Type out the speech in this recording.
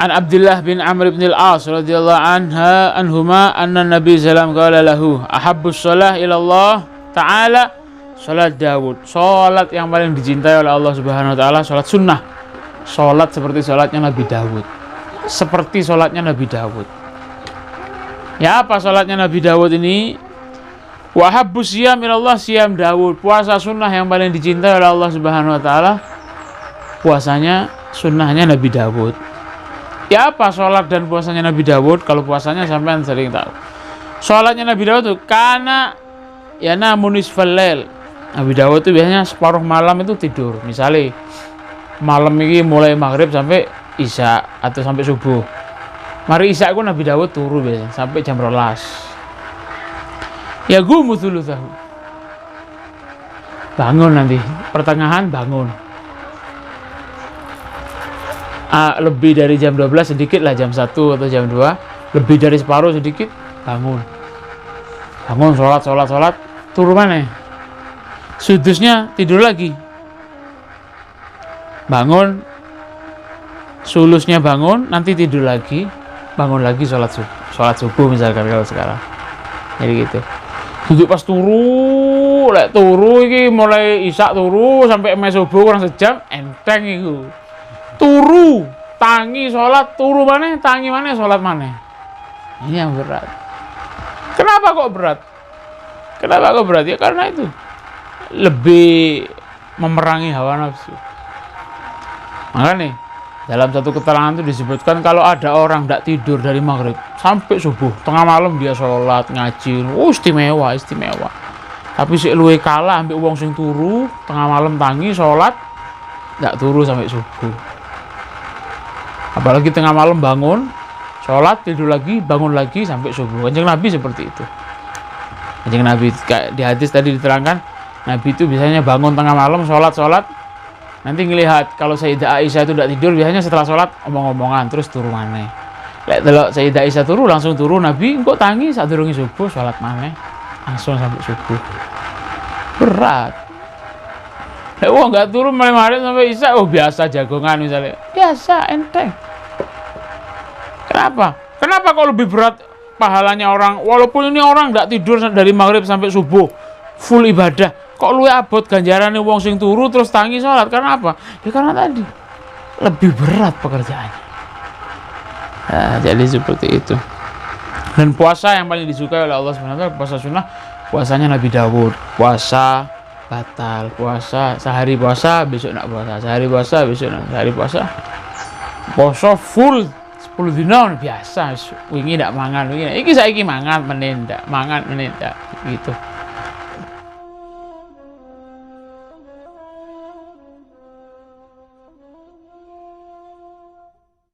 An Abdullah bin Amr bin al-As radhiyallahu anhuma anna Nabi sallallahu qala lahu ahabbus shalah ila Allah ta'ala salat Daud. Salat yang paling dicintai oleh Allah Subhanahu wa taala salat sunnah. Salat seperti salatnya Nabi Daud. Seperti salatnya Nabi Daud. Ya, apa salatnya Nabi Daud ini? Wa habbus siyam ila Allah siyam Daud. Puasa sunnah yang paling dicintai oleh Allah Subhanahu wa taala puasanya sunnahnya Nabi Daud. Ya, apa sholat dan puasanya Nabi Daud? Kalau puasanya sampean sering tahu. Sholatnya Nabi Daud itu karena ya namunis falel. Nabi Daud itu biasanya separuh malam itu tidur. Misalnya malam ini mulai maghrib sampai isya atau sampai subuh. Mari isya itu Nabi Daud turu biasanya sampai jam 12. Ya gumu thulutsahu. Bangun nanti pertengahan bangun. Lebih dari jam 12 sedikit lah, jam 1 atau jam 2, lebih dari separuh sedikit bangun sholat turun mana sudusnya tidur lagi, bangun sulusnya bangun nanti tidur lagi, bangun lagi sholat subuh misalkan kalau sekarang jadi gitu. Duduk pas turu ini mulai isya turu sampai mes subuh kurang sejam enteng itu. Turu, tangi sholat, turu mana, tangi mana, sholat mana. Ini yang berat. Kenapa kok berat? Ya karena itu lebih memerangi hawa nafsu. Makanya dalam satu keterangan itu disebutkan kalau ada orang tidak tidur dari maghrib sampai subuh, tengah malam dia sholat, ngaji, istimewa. Tapi si luwe kalah ambil uang sing turu, tengah malam tangi, sholat, tidak turu sampai subuh. Apalagi tengah malam bangun, sholat, tidur lagi, bangun lagi sampai subuh. Kanjeng Nabi seperti itu. Kanjeng Nabi di hadis tadi diterangkan, Nabi itu biasanya bangun tengah malam, sholat. Nanti ngelihat kalau Sayyidah Aisyah itu tidak tidur, biasanya setelah sholat omong-omongan terus turu maneh. Kalau Sayyidah Aisyah turu langsung turu, Nabi kok tangi saat durungi subuh, sholat maneh langsung sampai subuh. Berat. Nggak turun malam-malam sampai isya, biasa jagongan misalnya. Biasa, enteng. Kenapa kok lebih berat pahalanya orang? Walaupun ini orang nggak tidur dari maghrib sampai subuh, full ibadah. Kok lu abot ganjarannya wong sing turu terus tangi sholat? Karena apa? Ya karena tadi lebih berat pekerjaannya. Nah, jadi seperti itu. Dan puasa yang paling disukai oleh Allah SWT, puasa sunnah, puasanya Nabi Daud. Puasa batal, puasa sehari puasa besok nak puasa, sehari puasa besok nak sehari puasa, poso full 10 dina biasa, wingi ndak mangan, wingi iki saiki mangan menendak gitu.